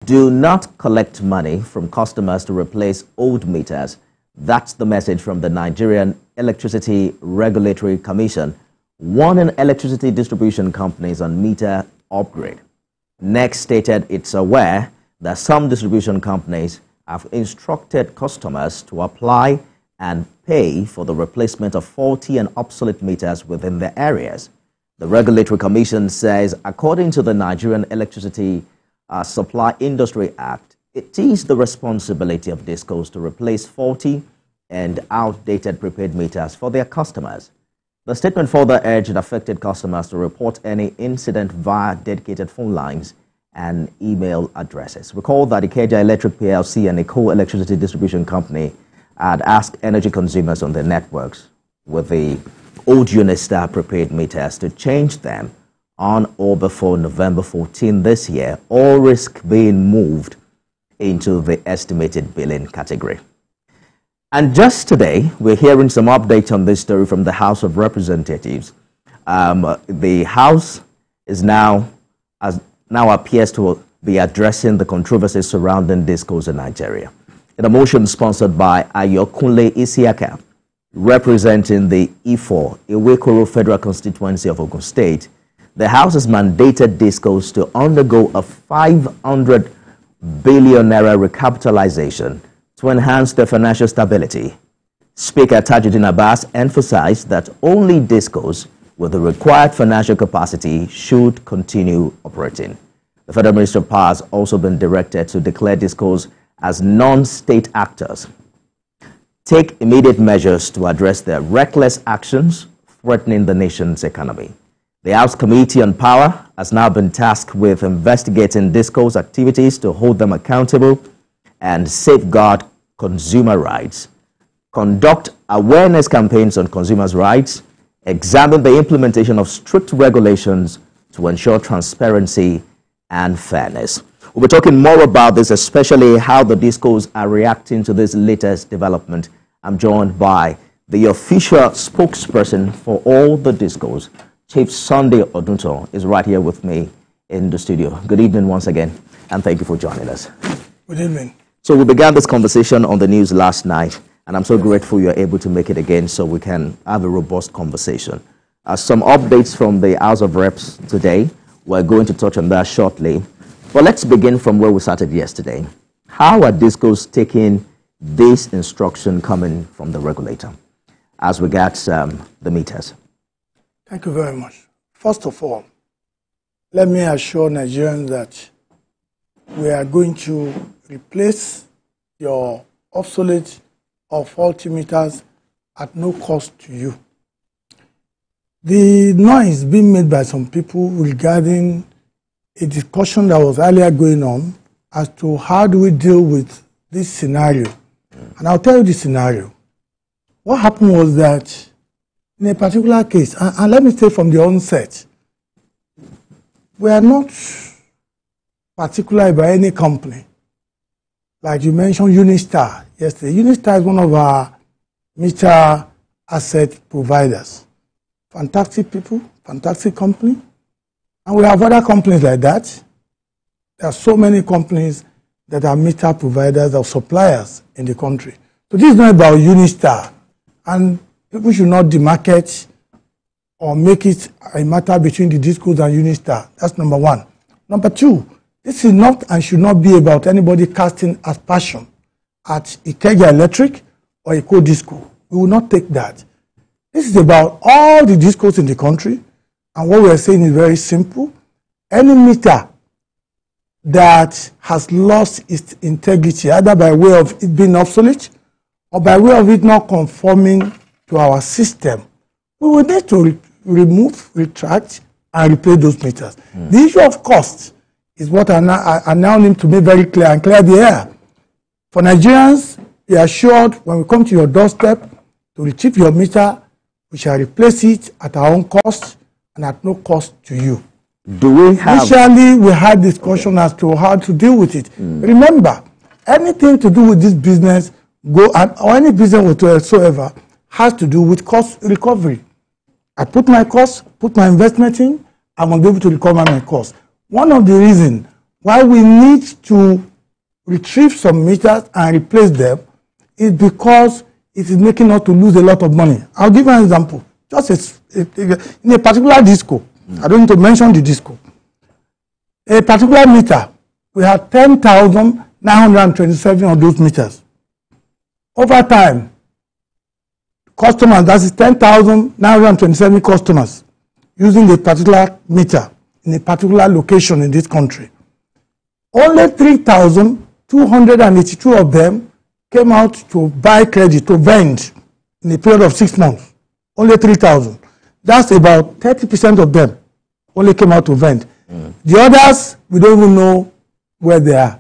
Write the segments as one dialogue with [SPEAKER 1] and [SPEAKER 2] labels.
[SPEAKER 1] Do not collect money from customers to replace old meters. That's the message from the Nigerian Electricity Regulatory Commission, warning electricity distribution companies on meter upgrade. NERC stated it's aware that some distribution companies have instructed customers to apply and pay for the replacement of faulty and obsolete meters within their areas. The Regulatory Commission says, according to the Nigerian Electricity Supply Industry Act, it is the responsibility of DISCOs to replace faulty and outdated prepaid meters for their customers. The statement further urged affected customers to report any incident via dedicated phone lines and email addresses. Recall that Ikeja Electric PLC and Eco Electricity Distribution Company had asked energy consumers on their networks with the old Unistar prepaid meters to change them on or before November 14 this year, or risk being moved into the estimated billing category. And just today, we're hearing some updates on this story from the House of Representatives. The House is now appears to be addressing the controversies surrounding DISCOs in Nigeria. In a motion sponsored by Ayokunle Isiaka, representing the Ifo, Iwekoro Federal Constituency of Ogun State, the House has mandated DISCOs to undergo a 500 billion naira recapitalization to enhance their financial stability. Speaker Tajuddin Abbas emphasized that only DISCOs with the required financial capacity should continue operating. The Federal Ministry of Power has also been directed to declare DISCOs as non-state actors, take immediate measures to address their reckless actions threatening the nation's economy. The House Committee on Power has now been tasked with investigating DISCOs' activities to hold them accountable and safeguard consumer rights, conduct awareness campaigns on consumers' rights, examine the implementation of strict regulations to ensure transparency and fairness. We'll be talking more about this, especially how the DISCOs are reacting to this latest development. I'm joined by the official spokesperson for all the DISCOs. Chief Sunday Odunto is right here with me in the studio. Good evening once again, and thank you for joining us.
[SPEAKER 2] Good evening.
[SPEAKER 1] So we began this conversation on the news last night, and I'm so grateful you're able to make it again so we can have a robust conversation. Some updates from the House of Reps today. We're going to touch on that shortly. But let's begin from where we started yesterday. How are DISCOs taking this instruction coming from the regulator as regards the meters?
[SPEAKER 2] Thank you very much. First of all, let me assure Nigerians that we are going to replace your obsolete or faulty meters at no cost to you. The noise being made by some people regarding a discussion that was earlier going on as to how do we deal with this scenario. And I'll tell you the scenario. What happened was that in a particular case, and let me say from the onset, we are not particular by any company. Like you mentioned Unistar yesterday. Unistar is one of our meter asset providers. Fantastic people, fantastic company. And we have other companies like that. There are so many companies that are meter providers or suppliers in the country. So this is not about Unistar. And people should not demarcate or make it a matter between the DISCOs and Unistar. That's number one. Number two, this is not and should not be about anybody casting aspersion at Ikeja Electric or Eco DISCO. We will not take that. This is about all the DISCOs in the country. And what we are saying is very simple. Any meter that has lost its integrity, either by way of it being obsolete or by way of it not conforming to our system, we will need to remove, retract, and replace those meters. The issue of cost is what I now need to make very clear and clear the air. For Nigerians, be assured when we come to your doorstep to retrieve your meter, we shall replace it at our own cost and at no cost to you.
[SPEAKER 1] Do we have...
[SPEAKER 2] Initially, we had discussion as to how to deal with it. Remember, anything to do with this business, or any business whatsoever, has to do with cost recovery. I put my cost, put my investment in, I will be able to recover my cost. One of the reasons why we need to retrieve some meters and replace them is because it is making us to lose a lot of money. I'll give you an example. Just in a particular disco, I don't need to mention the disco. A particular meter, we had 10,927 of those meters. Over time, customers, that is 10,927 customers using a particular meter in a particular location in this country. Only 3,282 of them came out to buy credit, to vend in a period of 6 months. Only 3,000. That's about 30% of them only came out to vend. The others, we don't even know where they are.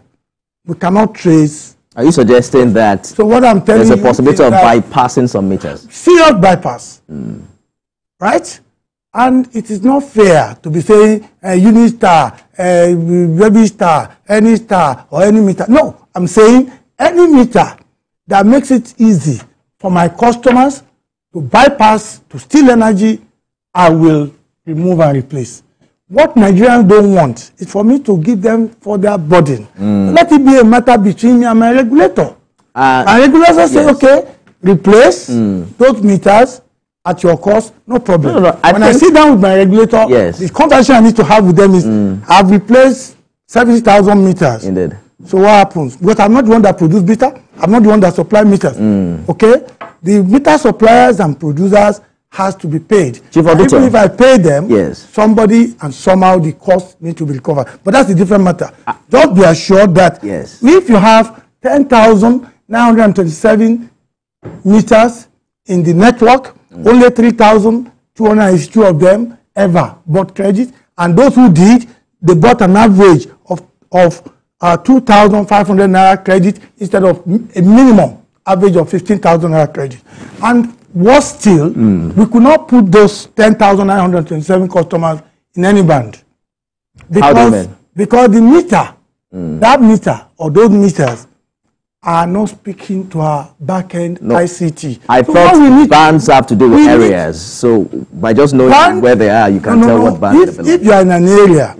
[SPEAKER 2] We cannot trace. Are
[SPEAKER 1] you suggesting that
[SPEAKER 2] so what I'm telling
[SPEAKER 1] there's a possibility of bypassing some meters?
[SPEAKER 2] Serious bypass. Right? And it is not fair to be saying Unistar, Baby Star, any star, or any meter. No, I'm saying any meter that makes it easy for my customers to bypass, to steal energy, I will remove and replace. What Nigerians don't want is for me to give them further burden. Let it be a matter between me and my regulator. My regulator say, okay, replace those meters at your cost, no problem. When I sit down with my regulator, the conversation I need to have with them is, I've replaced 70,000 meters.
[SPEAKER 1] Indeed.
[SPEAKER 2] So what happens? Because I'm not the one that produce meter, I'm not the one that supply meters. Okay? The meter suppliers and producers has to be paid. Even if I pay them, somebody and somehow the cost need to be recovered. But that's a different matter. Just be assured that if you have 10,927 meters in the network, only 3,282 of them ever bought credit, and those who did, they bought an average of 2,500 naira credit instead of a minimum average of 15,000 naira credit. And worse still, we could not put those 10,927 customers in any band. Because the meter, that meter or those meters are not speaking to our back-end ICT.
[SPEAKER 1] I thought bands have to do with areas. So by just knowing where they are, you can tell what band they belong.
[SPEAKER 2] If you are in an area,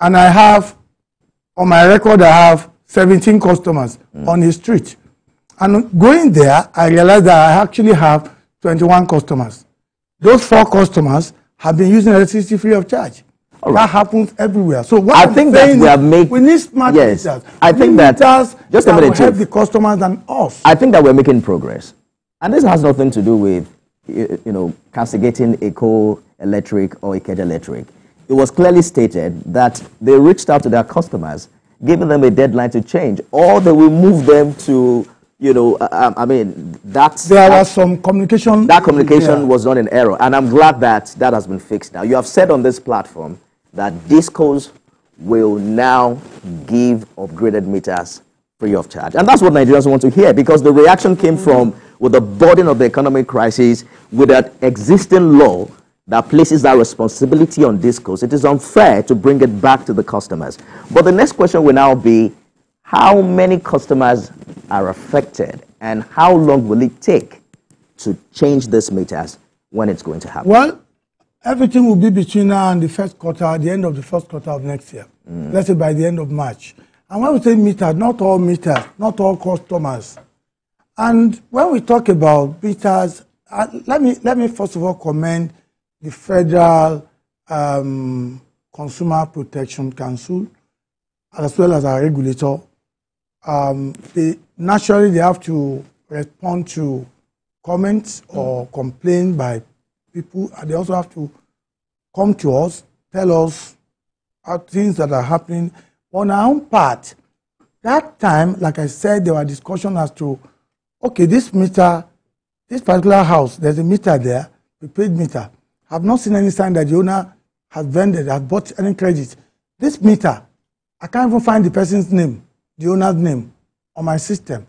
[SPEAKER 2] and I have, on my record, I have 17 customers on the street. And going there, I realized that I actually have 21 customers. Those 4 customers have been using electricity free of charge. That happens everywhere. So what
[SPEAKER 1] I think that
[SPEAKER 2] we need smart meters.
[SPEAKER 1] I think that
[SPEAKER 2] just a minute, help the customers and us.
[SPEAKER 1] I think that we're making progress, and this has nothing to do with castigating Eco Electric or Ikeja Electric. It was clearly stated that they reached out to their customers, giving them a deadline to change, or they will move them to. I mean, there
[SPEAKER 2] was some communication.
[SPEAKER 1] That communication was done in error, and I'm glad that that has been fixed now. You have said on this platform that discos will now give upgraded meters free of charge, and that's what Nigerians want to hear, because the reaction came from with the burden of the economic crisis, with that existing law that places that responsibility on discos. It is unfair to bring it back to the customers. But the next question will now be, how many customers are affected, and how long will it take to change these meters when it's going to happen?
[SPEAKER 2] Well, everything will be between now and the first quarter, at the end of the first quarter of next year. Let's say by the end of March. And when we say meters, not all customers. And when we talk about meters, let me first of all commend the Federal Consumer Protection Council, as well as our regulator. Naturally, they have to respond to comments or complaints by people, and they also have to come to us, tell us things that are happening. On our own part, that time, like I said, there were discussions as to, okay, this meter, this particular house, there's a meter there, prepaid meter. I've not seen any sign that the owner has vended, has bought any credit. This meter, I can't even find the person's name, the owner's name, on my system.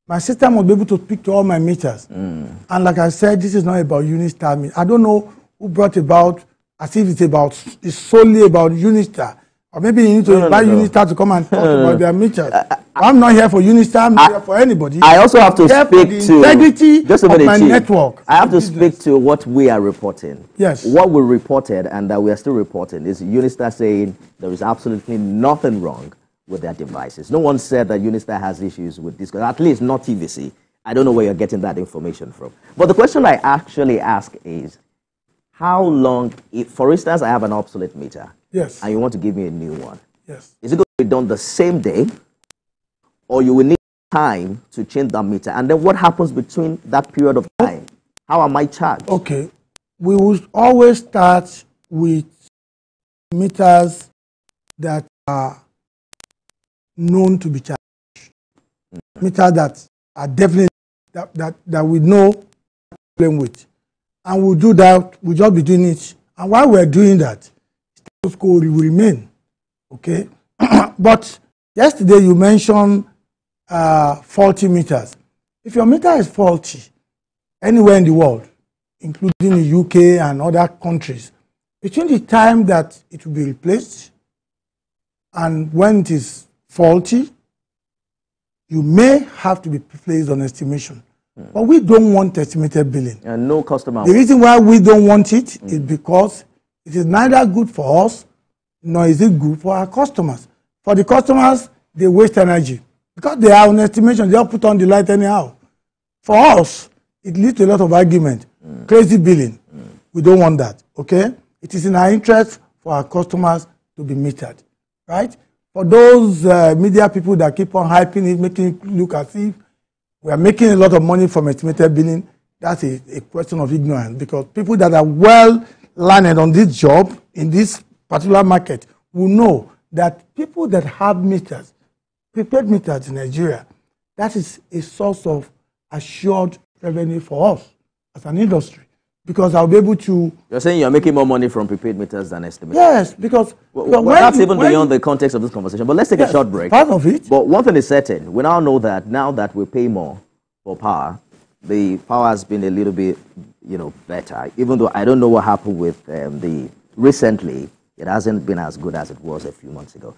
[SPEAKER 2] My system will be able to speak to all my meters. And like I said, this is not about Unistar. I don't know who brought about, as if it's solely about Unistar Or maybe you need to invite Unistar to come and talk about their meters. I'm not here for Unistar. I'm not here for anybody.
[SPEAKER 1] I also have to speak to
[SPEAKER 2] integrity of my network.
[SPEAKER 1] I have to speak to what we are reporting.
[SPEAKER 2] Yes.
[SPEAKER 1] What we reported and that we are still reporting is Unistar saying there is absolutely nothing wrong with their devices. No one said that Unistar has issues with this, at least not TVC. I don't know where you're getting that information from. But the question I actually ask is, how long, if, for instance, I have an obsolete meter,
[SPEAKER 2] yes,
[SPEAKER 1] and you want to give me a new one,
[SPEAKER 2] yes,
[SPEAKER 1] is it going to be done the same day, or you will need time to change that meter? And then what happens between that period of time? How am I charged?
[SPEAKER 2] Okay, we will always start with meters that are known to be charged. Meters that are definitely, that we know problem with. And we'll do that, we'll just be doing it. And while we're doing that, status quo will remain. Okay? But yesterday you mentioned faulty meters. If your meter is faulty anywhere in the world, including the UK and other countries, between the time that it will be replaced and when it is faulty, you may have to be placed on estimation. But we don't want estimated billing.
[SPEAKER 1] And no customer.
[SPEAKER 2] The reason why we don't want it is because it is neither good for us, nor is it good for our customers. For the customers, they waste energy. Because they are on estimation, they'll put on the light anyhow. For us, it leads to a lot of argument. Crazy billing. We don't want that, okay? It is in our interest for our customers to be metered, right? For those media people that keep on hyping it, making it look as if we are making a lot of money from estimated billing, that's a question of ignorance, because people that are well learned on this job, in this particular market, will know that people that have meters, prepaid meters in Nigeria, that is a source of assured revenue for us as an industry. Because I'll be able to...
[SPEAKER 1] You're saying you're making more money from prepaid meters than estimated?
[SPEAKER 2] Yes, because...
[SPEAKER 1] Well, that's even beyond the context of this conversation. But let's take a short break.
[SPEAKER 2] Part of it.
[SPEAKER 1] But one thing is certain. We now know that now that we pay more for power, the power has been a little bit, better. Even though I don't know what happened with recently, it hasn't been as good as it was a few months ago.